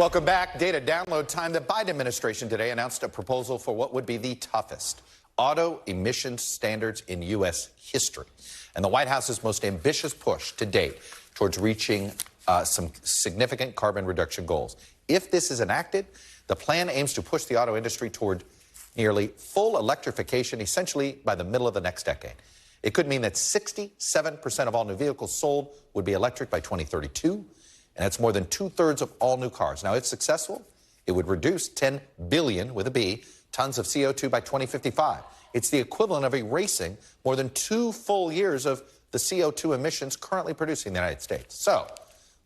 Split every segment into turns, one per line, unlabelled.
Welcome back. Data download time. The Biden administration today announced a proposal for what would be the toughest auto emissions standards in U.S. history, and the White House's most ambitious push to date towards reaching some significant carbon reduction goals. If this is enacted, the plan aims to push the auto industry toward nearly full electrification, essentially by the middle of the next decade. It could mean that 67% of all new vehicles sold would be electric by 2032, and that's more than 2/3 of all new cars. Now, if successful, it would reduce 10 billion, with a B, tons of CO2 by 2055. It's the equivalent of erasing more than 2 full years of the CO2 emissions currently produced in the United States. So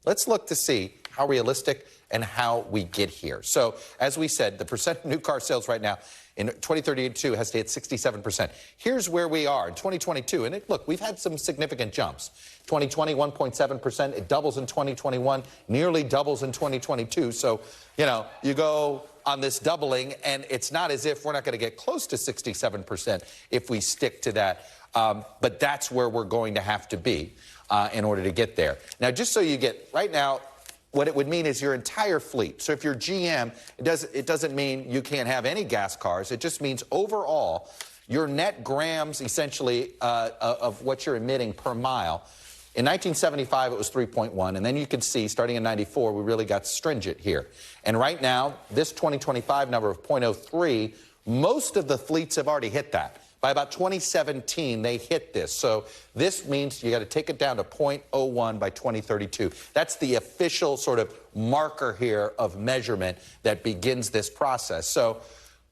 let's look to see how realistic and how we get here. So as we said, the percent of new car sales right now in 2032 has to hit 67%. Here's where we are in 2022. And look, we've had some significant jumps. 2020, 1.7%. It doubles in 2021, nearly doubles in 2022. So, you go on this doubling, and it's not as if we're not going to get close to 67% if we stick to that. But that's where we're going to have to be in order to get there. Now, just so you get, right now, what it would mean is your entire fleet. So if you're GM, it doesn't mean you can't have any gas cars. It just means overall, your net grams, essentially, of what you're emitting per mile. In 1975, it was 3.1. And then you can see, starting in 94, we really got stringent here. And right now, this 2025 number of 0.03, most of the fleets have already hit that. By about 2017, they hit this. So this means you got to take it down to 0.01 by 2032. That's the official sort of marker here of measurement that begins this process. So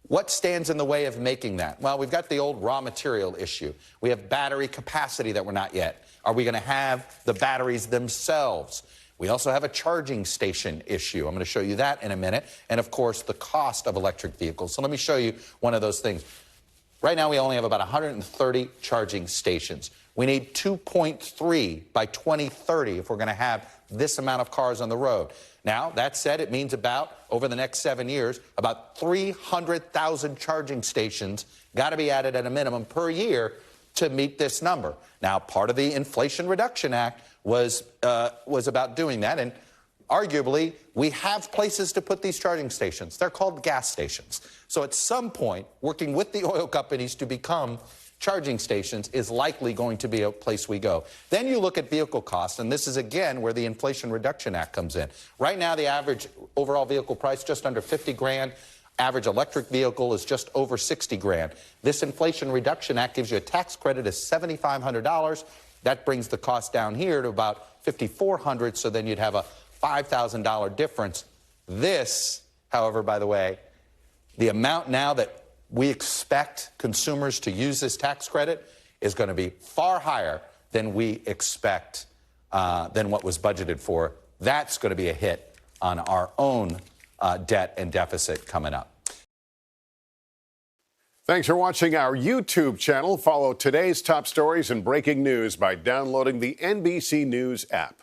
what stands in the way of making that? Well, we've got the old raw material issue. We have battery capacity that we're not yet. Are we going to have the batteries themselves? We also have a charging station issue. I'm going to show you that in a minute. And, of course, the cost of electric vehicles. So let me show you one of those things. Right now, we only have about 130 charging stations. We need 2.3 by 2030 if we're going to have this amount of cars on the road. Now, that said, it means over the next 7 years, about 300,000 charging stations got to be added at a minimum per year to meet this number. Now, part of the Inflation Reduction Act was about doing that, and arguably, we have places to put these charging stations. They're called gas stations. So at some point, working with the oil companies to become charging stations is likely going to be a place we go. Then you look at vehicle costs, and this is, again, where the Inflation Reduction Act comes in. Right now, the average overall vehicle price, just under 50 grand. Average electric vehicle is just over 60 grand. This Inflation Reduction Act gives you a tax credit of $7,500. That brings the cost down here to about $5,400, so then you'd have a $5,000 difference. This, however, by the way, the amount now that we expect consumers to use this tax credit is going to be far higher than we expect, than what was budgeted for. That's going to be a hit on our own debt and deficit coming up.
Thanks for watching our YouTube channel. Follow today's top stories and breaking news by downloading the NBC News app.